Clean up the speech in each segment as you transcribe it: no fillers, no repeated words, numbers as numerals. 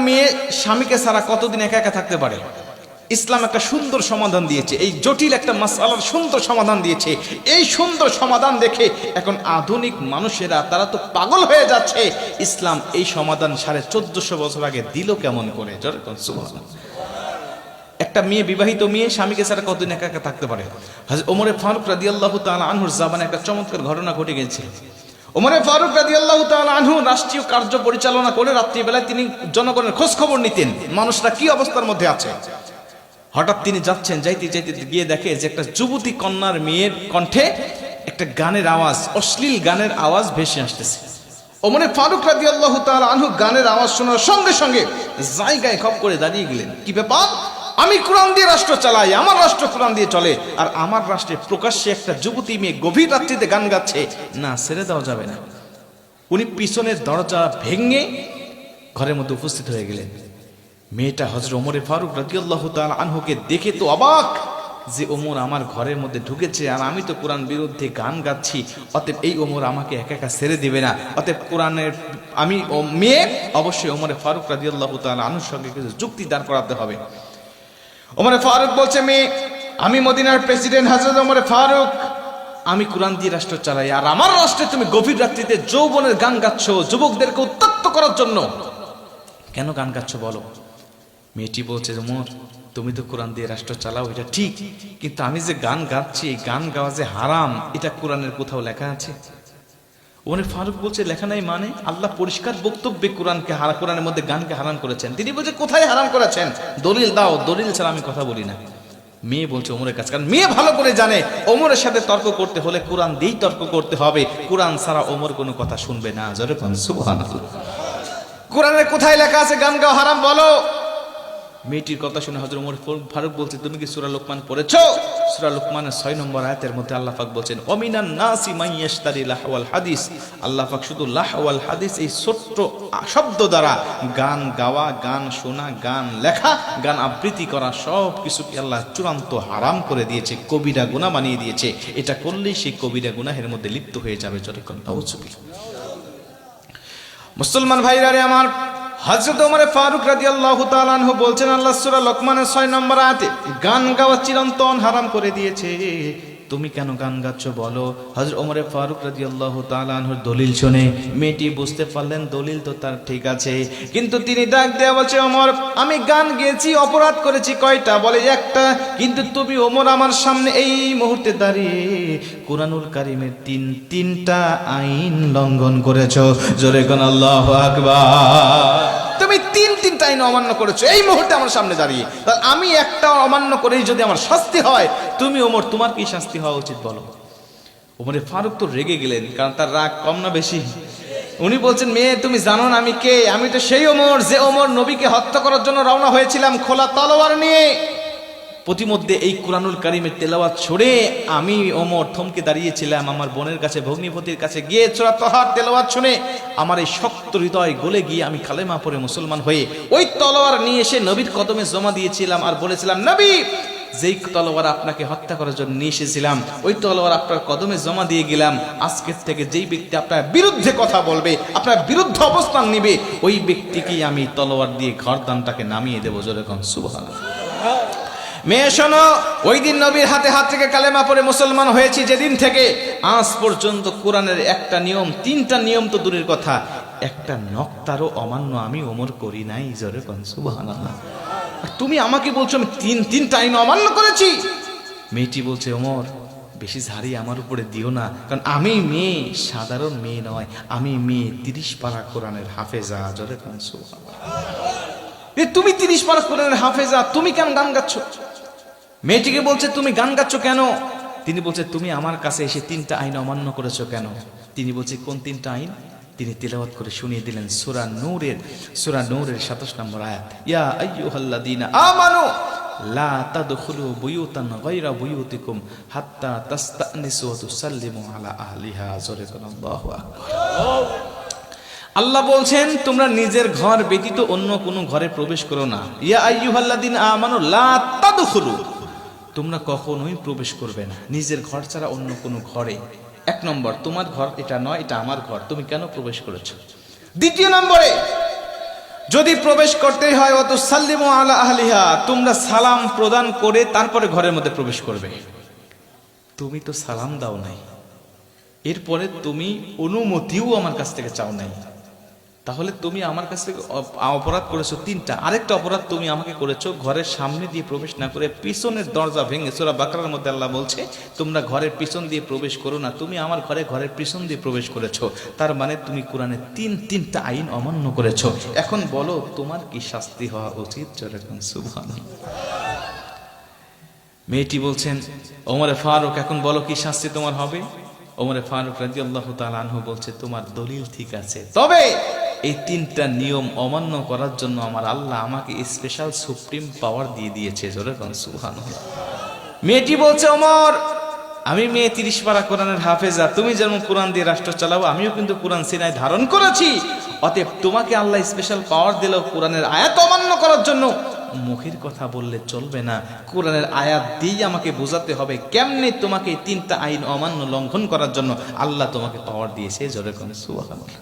মেয়ে স্বামীকে ছাড়া কতদিন একা একা থাকতে পারে? ইসলাম একটা সুন্দর সমাধান দিয়েছে, এই জটিল একটা মাসআলার সুন্দর সমাধান দিয়েছে। এই সুন্দর সমাধান দেখে এখন আধুনিক মানুষেরা তারা তো পাগল হয়ে যাচ্ছে। ইসলাম এই সমাধান 1450 বছর আগে দিল কেমন করে? একটা মেয়ে, বিবাহিত মেয়ে স্বামীকে ছাড়া কতদিন একা একা থাকতে পারে? হযরত ওমর ফারুক রাদিয়াল্লাহু তাআলা আনহুর জামানে একটা চমৎকার ঘটনা ঘটে গেছে। ওমর ফারুক রাদিয়াল্লাহু তাআলা আনহু রাষ্ট্রীয় কার্য পরিচালনা করে রাত্রিবেলায় তিনি জনগণের খোঁজ খবর নিতেন, মানুষরা কি অবস্থার মধ্যে আছে। হঠাৎ তিনি যাচ্ছেন, যাইতে যাইতে গিয়ে দেখে যে একটা যুবতী কন্যার মেয়ের কণ্ঠে একটা গানের আওয়াজ, অশ্লীল গানের আওয়াজ ভেসে আসতেছে। ওমর ফারুক রাদিয়াল্লাহু তাআলা আনহু গানের আওয়াজ শোনার সঙ্গে সঙ্গে জায়গায় খপ করে দাঁড়িয়ে গেলেন। কি ব্যাপার? আমি কোরআন দিয়ে রাষ্ট্র চালাই, আমার রাষ্ট্র কোরআন দিয়ে চলে, আর আমার রাষ্ট্রে প্রকাশ্যে একটা যুবতী মেয়ে গভীর রাত্রিতে গান গাচ্ছে, না ছেড়ে দেওয়া যাবে না। উনি পিছনের দরজা ভেঙে ঘরের মধ্যে উপস্থিত হয়ে গেলেন। মেয়েটা হযরত ওমর ফারুক রাদিয়াল্লাহু তাআলা আনহুকে দেখে তো অবাক যে ওমর আমার ঘরের মধ্যে ঢুকেছে, আর আমি তো কোরআন বিরুদ্ধে গান গাচ্ছি, অতএব এই ওমর আমাকে একা একা ছেড়ে দিবে না। অতএব কোরআনের আমি মেয়ে অবশ্যই ওমর ফারুক রাদিয়াল্লাহু তাআলা আনহুর সঙ্গে কিছু যুক্তি দাঁড় করাতে হবে। ওমর ফারুক বলছে, মেয়ে আমি মদিনার প্রেসিডেন্ট হযরত ওমর ফারুক, আমি কোরআন দিয়ে রাষ্ট্র চালাই, আর আমার রাষ্ট্রে তুমি গভীর রাত্রিতে যৌবনের গান গাচ্ছ, যুবকদেরকে উত্তক্ত করার জন্য। কেন গান গাচ্ছ বলো? মেয়েটি বলছে, ওমর তুমি তো কোরআন দিয়ে রাষ্ট্র চালাও, এটা ঠিক, কিন্তু আমি যে গান গাচ্ছি, এই গান গাওয়া যে হারাম, এটা কোরআনের কোথাও লেখা আছে? ওমর ফারুক বলছে, লেখা নাই মানে? আল্লাহ পরিষ্কার বক্তব্যে কোরআনের মধ্যে গানকে হারাম করেছেন। তিনি বলছে, কোথায় হারাম করেছেন? দলিল দাও, দলিল ছাড়া আমি কথা বলি না। মেয়ে বলছে ওমরের কাছে, কারণ মেয়ে ভালো করে জানে ওমরের সাথে তর্ক করতে হলে কোরআন দিয়েই তর্ক করতে হবে, কোরআন ছাড়া ওমর কোনো কথা শুনবে না। জোরে বল সুবহানাল্লাহ। কোরআনের কোথায় লেখা আছে গান গাওয়া হারাম বলো? মেয়েটির কথা শুনে হযরত ওমর ফারুক বলছে, তুমি কি সূরা লোকমান পড়েছো? সূরা লোকমানের 6 নম্বর আয়াতের মধ্যে আল্লাহ পাক বলেন, ওমিনান নাসি মান ইয়াশতারি লাহওয়াল হাদিস। আল্লাহ পাক শুধু লাহওয়াল হাদিস এই ছোট্ট শব্দ দ্বারা গান গাওয়া, গান শোনা, গান লেখা, গান আবৃত্তি করা সব কিছুকে আল্লাহ চূড়ান্ত হারাম করে দিয়েছে, কবিরা গুনাহ বানিয়ে দিয়েছে। এটা করলেই সেই কবিরা গুনাহের মধ্যে লিপ্ত হয়ে যাবে। যতক্ষণ নাউজুবিল্লাহ। মুসলমান ভাইরা রে আমার, হযরত ওমর ফারুক রাদিয়াল্লাহু তাআলা আনহু বলছেন, আল্লাহ সূরা লোকমানের 6 নম্বর আয়াতে গান গাওয়া চিরন্তন হারাম করে দিয়েছে। তুমি কেন গান গাচ্ছ বলো? হযরত ওমর ফারুক রাদিয়াল্লাহু তাআলা আনহুর দলিল শুনে মেয়েটি বুঝতে পারলেন দলিল তো তার ঠিক আছে, কিন্তু তিনি ডাক দেয়া বলছে, ওমর আমি গান গেয়েছি, অপরাধ করেছি কয়টা? বলে একটা। কিন্তু তুমি ওমর আমার সামনে এই মুহূর্তে দাঁড়িয়ে কুরআনুল কারীমের তিনটা আইন লঙ্ঘন করেছো। জোরে কোন আল্লাহু আকবার। তুমি তিনটা আইন অমান্য করেছো এই মুহূর্তে আমার সামনে দাঁড়িয়ে। আমি একটা অমান্য করেই যদি আমার শাস্তি হয়, তুমি ওমর তোমার কি শাস্তি হওয়া উচিত বলো? ওমর ফারুক তো রেগে গেলেন, কারণ তার রাগ কম না বেশি? উনি বলছেন, মেয়ে তুমি জানো না আমি কে? আমি তো সেই ওমর যে ওমর নবীকে হত্যা করার জন্য রওনা হয়েছিলাম খোলা তলোয়ার নিয়ে। প্রতিমধ্যে এই কুরআনুল কারীমের তেলাওয়াত ছড়ে আমি ওমর থমকে দাঁড়িয়েছিলাম, আমার বোনের কাছে, ভগ্নিপতির কাছে গিয়ে সূরা তাহার তেলাওয়াত শুনে আমার এই শক্ত হৃদয় গলে গিয়ে আমি কালেমা পড়ে মুসলমান হয়ে ওই তলোয়ার নিয়ে এসে নবীর কদমে জমা দিয়েছিলাম, আর বলেছিলাম, নবী যেই তলোয়ার আপনাকে হত্যা করার জন্য নিয়ে এসেছিলাম, ওই তলোয়ার আপনার কদমে জমা দিয়ে গেলাম। আজকের থেকে যেই ব্যক্তি আপনার বিরুদ্ধে কথা বলবে, আপনার বিরুদ্ধে অবস্থান নিবে, ওই ব্যক্তিকেই আমি তলোয়ার দিয়ে গর্দানটাকে নামিয়ে দেবো। জোরে কোন সুবহানাল্লাহ। মেয়ে শোনো, ওই দিন নবীর হাতে হাত থেকে কালেমা পড়ে মুসলমান হয়েছি, যেদিন থেকে আজ পর্যন্ত কোরআনের একটা নিয়ম, 3টা নিয়ম তো দূরের কথা, একটা নক্তারও অমান্য আমি ওমর করি নাই। জোরে কোন সুবহানাল্লাহ। তুমি আমাকে বলছো আমি তিনটা আইন অমান্য করেছি? মেয়েটি বলছে, ওমর বেশি ঝাড়ি আমার উপরে দিও না, কারণ আমি মেয়ে, সাধারণ মেয়ে নয়, আমি মেয়ে 30 পারা কোরআনের হাফেজা। জোরে কোন সুবহানাল্লাহ। তুমি 30 পারা কোরআনের হাফেজা, তুমি কেন গান গাচ্ছ? মেয়েটিকে বলছে, তুমি গান গাচ্ছ কেন? তিনি বলছে, তুমি আমার কাছে এসে 3টা আইন অমান্য করেছো কেন? তিনি বলছে, কোন 3টা আইন? তিনি তেলাওয়াত করে শুনিয়ে দিলেন সূরা নূরের 27 নম্বর আয়াত, ইয়া আইয়ুহাল্লাযীনা আমানু লা তাদখুলু বুয়ুতান গায়রা বুয়ুতিকুম হাত্তা তাস্তানিসু ওয়া তুসাল্লিমু আলা আহলিহা। জোরে কোন আল্লাহু আকবার। আল্লাহ বলছেন, তোমরা নিজের ঘর ব্যতীত অন্য কোনো ঘরে প্রবেশ করো না। ইয়া আইয়ুহাল্লাযীনা আমানু লা তাদখুলু, তোমরা কখনোই প্রবেশ করবে না নিজের ঘর ছাড়া অন্য কোনো ঘরে। 1 নম্বর, তোমার ঘর এটা নয়, এটা আমার ঘর, তুমি কেন প্রবেশ করেছো? 2 নম্বরে, যদি প্রবেশ করতে হয় অত সাল্লিমু আলা আহলিহা, তোমরা সালাম প্রদান করে তারপরে ঘরের মধ্যে প্রবেশ করবে। তুমি তো সালাম দাও নাই, এরপরে তুমি অনুমতিও আমার কাছ থেকে চাও নাই, তাহলে তুমি আমার কাছ থেকে অপরাধ করেছো তিনটা। আরেকটা অপরাধ তুমি আমাকে করেছো ঘরের সামনে দিয়ে প্রবেশ না করে পিছনের দরজা ভেঙে। সূরা বাকারার মধ্যে আল্লাহ বলছে তোমরা ঘরের পিছন দিয়ে প্রবেশ করো না, তুমি আমার ঘরের পিছন দিয়ে প্রবেশ করেছো। তার মানে তুমি কোরআনের তিনটা আইন অমান্য করেছো। এখন বলো তোমার কি শাস্তি হওয়া উচিত? সুবহানাল্লাহ। মেয়েটি বলছেন ওমরে ফারুক, এখন বলো কি শাস্তি তোমার হবে? ওমরে ফারুক রাদিয়াল্লাহু তাআলা আনহু বলছে তোমার দলিল ঠিক আছে, তবে এই তিনটা নিয়ম অমান্য করার জন্য আমার আল্লাহ আমাকে স্পেশাল সুপ্রিম পাওয়ার দিয়ে দিয়েছে। সুবহানাল্লাহ। মেয়েটি বলছে ওমর, আমি মেয়ে 30 পারা কোরআনের হাফেজা, তুমি যেমন কোরআন দিয়ে রাষ্ট্র চালাবো, আমিও কিন্তু কোরআন সিনায় ধারণ করেছি। অতএব তোমাকে আল্লাহ স্পেশাল পাওয়ার দিল কোরআনের আয়াত অমান্য করার জন্য। মুখের কথা বললে চলবে না, কোরআনের আয়াত দিয়ে আমাকে বোঝাতে হবে কেমনে তোমাকে এই তিনটা আইন অমান্য লঙ্ঘন করার জন্য আল্লাহ তোমাকে পাওয়ার দিয়েছে। জোরে করে সুবহানাল্লাহ।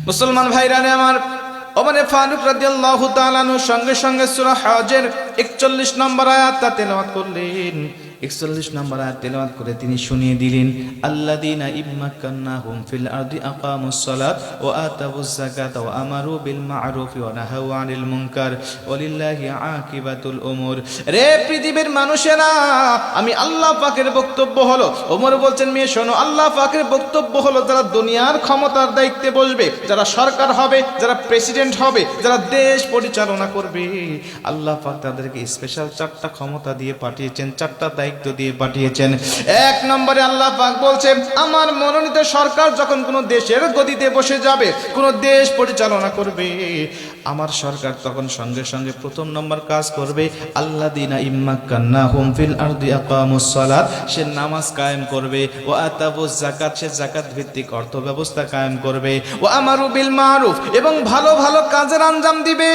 মুসলমান ভাইরানে আমার, ওমরে ফারুক রাদিয়াল্লাহু তাআলা আনহু সঙ্গে সঙ্গে সূরা হজের 41 নম্বর আয়াতটা তেলাওয়াত করলেন। 41 নম্বর আয়াত তেলাওয়াত করে তিনি শুনিয়ে দিলেন আল্লাযীনা ইম্মাক্কান্নাহুম ফিল আরদি আকামুস সালাত ওয়া আতাবুজ যাকাত ওয়া আমারু বিল মা'রুফি ওয়া নাহাউ আনিল মুনকার ওয়ালিল্লাহি আকিবাতুল উমুর। রে পৃথিবীর মানুষেরা, আমি আল্লাহ পাকের বক্তব্য হলো, ওমর বলছেন মেয়ে শোনো, আল্লাহ পাকের বক্তব্য হলো যারা দুনিয়ার ক্ষমতার দায়িত্বে বসবে, যারা সরকার হবে, যারা প্রেসিডেন্ট হবে, যারা দেশ পরিচালনা করবে, আল্লাহ পাক তাদেরকে স্পেশাল 4টা ক্ষমতা দিয়ে পাঠিয়েছেন, 4টা দায়িত্ব দিয়ে পাঠিয়েছেন। 1 নম্বরে আল্লাহ পাক বলছে আমার মনোনীত সরকার যখন কোনো দেশের গদিতে বসে যাবে, কোনো দেশ পরিচালনা করবে, আমার সরকার তখন সঙ্গে সঙ্গে 1ম নম্বর কাজ করবে আল্লাযীনা ইম্মাক্কান্নাহুম ফিল আরদি আকামুস সালাত, সে নামাজ কায়েম করবে, ওয়া আতাবুজ যাকাত, সে যাকাত ভিত্তিক অর্থ ব্যবস্থা কায়েম করবে, ওয়া আমারু বিল মারুফ, এবং ভালো ভালো কাজের আঞ্জাম দিবে।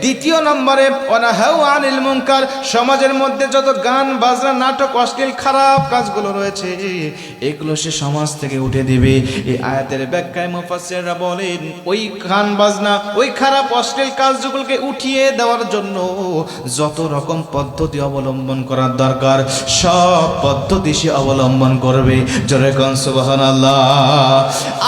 2 নম্বরে ওয়া নাহাউ আনিল মুনকার, সমাজের মধ্যে যত গান বাজনা নাটক অশ্লীল খারাপ কাজগুলো রয়েছে এগুলো সে সমাজ থেকে উঠে দিবে। এই আয়াতের ব্যাখ্যায় মুফাসসিররা বলেন ওই গান বাজনা, ওই খারাপ অশ্লীল কাজগুলোকে উঠিয়ে দেওয়ার জন্য যত রকম পদ্ধতি অবলম্বন করার দরকার সব পদ্ধতি সে অবলম্বন করবে। জোরে কোন সুবহানাল্লাহ।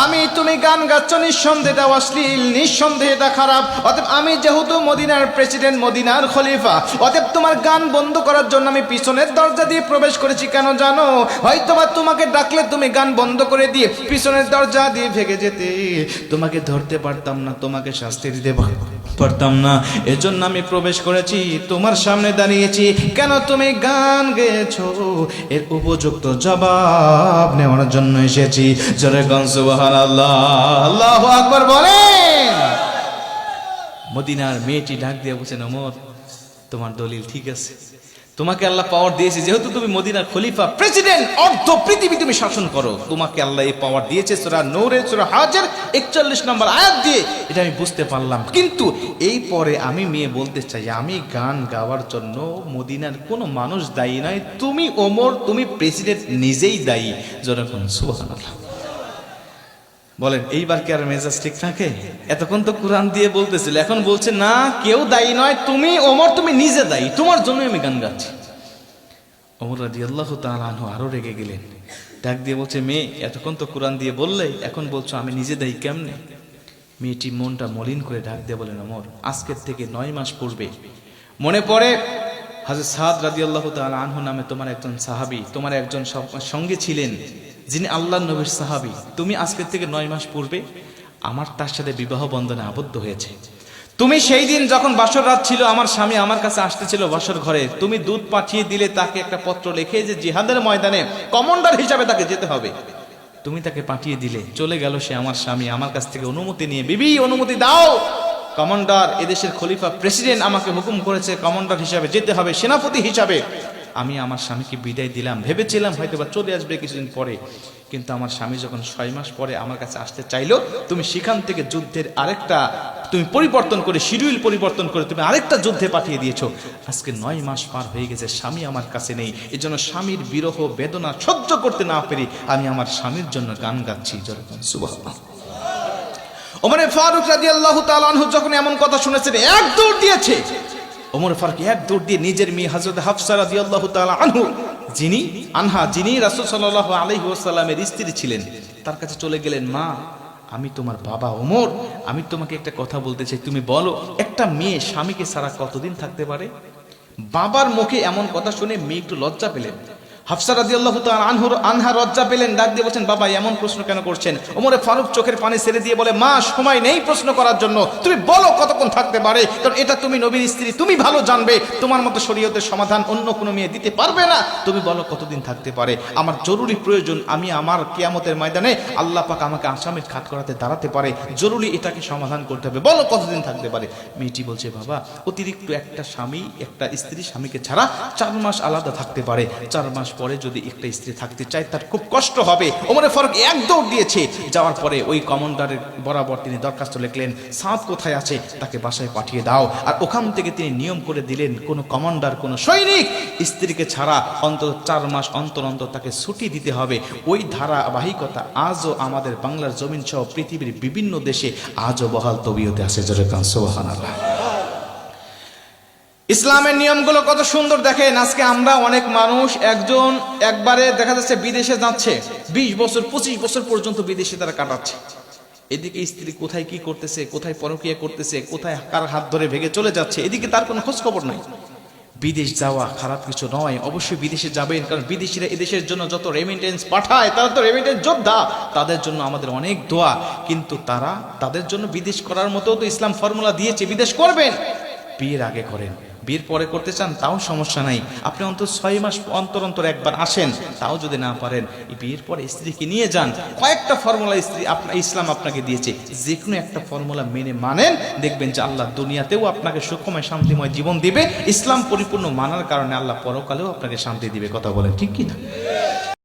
আমি তুমি গান গাচ্ছ, নিঃসন্দেহে এটা অশ্লীল, নিঃসন্দেহে এটা খারাপ। অতএব আমি যেহেতু মদিনার প্রেসিডেন্ট, মদিনার খলিফা, অতএব তোমার গান বন্ধ করার জন্য আমি পিছনের দরজা দিয়ে প্রবেশ করেছি। কেন জানো? হয়তোবা তোমাকে ডাকলে তুমি গান বন্ধ করে দিয়ে পিছনের দরজা দিয়ে ভেগে যেতে, তোমাকে ধরতে পারতাম না, তোমাকে শাস্তি দিতে পারতাম না, এজন্য আমি প্রবেশ করেছি, তোমার সামনে দাঁড়িয়েছি। কেন তুমি গান গেয়েছো এর উপযুক্ত জবাব নেওয়ার জন্য এসেছি। জোরে কোন সুবহানাল্লাহ। আল্লাহু আকবার বলেন। মদিনার মেয়েটি ডাক দিয়ে বলছেন ওমর তোমার দলিল ঠিক আছে, তোমাকে আল্লাহ পাওয়ার দিয়েছে, যেহেতু তুমি মদিনার খলিফা, প্রেসিডেন্ট, অর্ধ পৃথিবী তুমি শাসন করো, তোমাকে আল্লাহ এই পাওয়ার দিয়েছে। সূরা নূরের সূরা হজের 41 নম্বর আয়াত দিয়ে এটা আমি বুঝতে পারলাম। কিন্তু এই পরে আমি মেয়ে বলতে চাই, আমি গান গাওয়ার জন্য মদিনার কোনো মানুষ দায়ী নয়, তুমি ওমর, তুমি প্রেসিডেন্ট নিজেই দায়ী। যখন সুবহানাল্লাহ বলেন, এইবার কি আর মেজাজ ঠিক থাকে? এতক্ষণ তো কোরআন দিয়ে বলতেছিল, এখন বলছে না কেউ দায়ী নয়, তুমি ওমর, তুমি নিজে দায়ী, তোমার জন্য আমি গান গাচ্ছি। ওমর রাদিয়াল্লাহু তাআলা আনহু আরো রেগে গেলেন, ডাক দিয়ে বলছে মেয়ে এতক্ষণ তো কোরআন দিয়ে বললে, এখন বলছো আমি নিজে দায়ী কেমনে? মেয়েটি মনটা মলিন করে ডাক দিয়ে বলেন ওমর আজকের থেকে 9 মাস পূর্বে মনে পড়ে হযরত সাদ রাদিয়াল্লাহু তাআলা আনহু নামে তোমার একজন সাহাবী, তোমার একজন সঙ্গে ছিলেন যিনি আল্লাহর নবীর সাহাবী, তুমি আজকের থেকে 9 মাস পূর্বে আমার তার সাথে বিবাহ বন্ধনে আবদ্ধ হয়েছে। তুমি সেই দিন যখন বাসর রাত ছিল, আমার স্বামী আমার কাছে আসতেছিল বাসর ঘরে, তুমি দুধ পাঠিয়ে দিলে তাকে একটা পত্র লিখে যে জিহাদের ময়দানে কমান্ডার হিসাবে তাকে যেতে হবে, তুমি তাকে পাঠিয়ে দিলে, চলে গেল সে আমার স্বামী আমার কাছ থেকে অনুমতি নিয়ে, বিবি অনুমতি দাও, কমান্ডার, এদেশের খলিফা প্রেসিডেন্ট আমাকে হুকুম করেছে কমান্ডার হিসাবে যেতে হবে, সেনাপতি হিসাবে। আমি আমার স্বামীকে বিদায় দিলাম, ভেবেছিলাম হয়তো বা চলে আসবে কিছুদিন পরে, কিন্তু আমার স্বামী যখন 6 মাস পরে আমার কাছে আসতে চাইলো, তুমি সেখান থেকে যুদ্ধের আরেকটা তুমি পরিবর্তন করে, শিডিউল পরিবর্তন করে তুমি আরেকটা যুদ্ধে পাঠিয়ে দিয়েছো। আজকে 9 মাস পার হয়ে গেছে, স্বামী আমার কাছে নেই, এজন্য স্বামীর বিরহ বেদনা সহ্য করতে না পেরে আমি আমার স্বামীর জন্য গান গাচ্ছি। সুবহানাল্লাহ। ওমর ফারুক রাদিয়াল্লাহু তাআলা আনহু যখন এমন কথা শুনেছেন এক দৌড় দিয়েছে। ওমর ফারুক এক দৌড় দিয়ে নিজের মেয়ে হযরত হাফসা রাদিয়াল্লাহু তাআলা যিনি রাসূল সাল্লাল্লাহু আলাইহি ওয়াসাল্লামের স্ত্রী ছিলেন, তার কাছে চলে গেলেন। মা, আমি তোমার বাবা ওমর, আমি তোমাকে একটা কথা বলতে চাই, তুমি বলো একটা মেয়ে স্বামীকে ছাড়া কতদিন থাকতে পারে? বাবার মুখে এমন কথা শুনে মেয়ে একটু লজ্জা পেলেন। হাফসা রাদিয়াল্লাহু তাআলা আনহা লজ্জা পেলেন, ডাক দিয়ে বলছেন, বাবা এমন প্রশ্ন কেন করছেন? ওমর ফারুক চোখের পানি ছেড়ে দিয়ে বলে, মা, সময় নেই প্রশ্ন করার জন্য, তুমি বলো কতক্ষণ থাকতে পারে, কারণ এটা তুমি নবীর স্ত্রী, তুমি ভালো জানবে, তোমার মতো শরীয়তের সমাধান অন্য কোনো মেয়ে দিতে পারবে না, তুমি বলো কতদিন থাকতে পারে, আমার জরুরি প্রয়োজন, আমি আমার কিয়ামতের ময়দানে আল্লাহ পাক আমাকে আসামির খাট করাতে দাঁড়াতে পারে, জরুরি এটাকে সমাধান করতে হবে, বলো কতদিন থাকতে পারে? মেয়েটি বলছে, বাবা অতিরিক্ত একটা স্ত্রী স্বামীকে ছাড়া 4 মাস আলাদা থাকতে পারে, 4 মাস পরে যদি একটা স্ত্রী থাকতে চায় তার খুব কষ্ট হবে। ওমর ফারুক এক দৌড় দিয়েছে, যাওয়ার পরে ওই কমান্ডারের বরাবর তিনি দরখাস্ত লিখলেন, সাদ কোথায় আছে তাকে বাসায় পাঠিয়ে দাও। আর ওখান থেকে তিনি নিয়ম করে দিলেন, কোন কমান্ডার, কোন সৈনিক স্ত্রীকে ছাড়া অন্তত 4 মাস অন্তর অন্তর তাকে ছুটি দিতে হবে। ওই ধারাবাহিকতা আজও আমাদের বাংলার জমিন সহ পৃথিবীর বিভিন্ন দেশে আজও বহাল তবিয়তে আছে। জোরে কান সুবহানাল্লাহ। ইসলামের নিয়মগুলো কত সুন্দর দেখেন। আজকে আমরা অনেক মানুষ একবারে দেখা যাচ্ছে বিদেশে যাচ্ছে, 20 বছর 25 বছর পর্যন্ত বিদেশে তারা কাটাচ্ছে। এদিকে স্ত্রী কোথায় কি করতেছে, কোথায় পরকীয়া করতেছে, কোথায় কার হাত ধরে ভেগে চলে যাচ্ছে, এদিকে তার কোনো খোঁজ খবর নাই। বিদেশ যাওয়া খারাপ কিছু নয়, অবশ্যই বিদেশে যাবেন, কারণ বিদেশিরা এদেশের জন্য যত রেমিটেন্স পাঠায়, তারা তো রেমিটেন্স যোদ্ধা, তাদের জন্য আমাদের অনেক দোয়া। কিন্তু তাদের জন্য বিদেশ করার মতো তো ইসলাম ফর্মুলা দিয়েছে, বিদেশ করবেন, বিয়ের আগে করেন, বিয়ের পরে করতে চান তাও সমস্যা নাই, আপনি অন্তত 6 মাস অন্তর অন্তর একবার আসেন, তাও যদি না পারেন এই বিয়ের পরে স্ত্রীকে নিয়ে যান। কয়েকটা ফর্মুলা ইসলাম আপনাকে দিয়েছে, যে কোনো একটা ফর্মুলা মেনে মানেন, দেখবেন যে আল্লাহ দুনিয়াতেও আপনাকে সুখময় শান্তিময় জীবন দিবে। ইসলাম পরিপূর্ণ মানার কারণে আল্লাহ পরকালেও আপনাকে শান্তি দিবে। কথা বলেন ঠিক কিনা?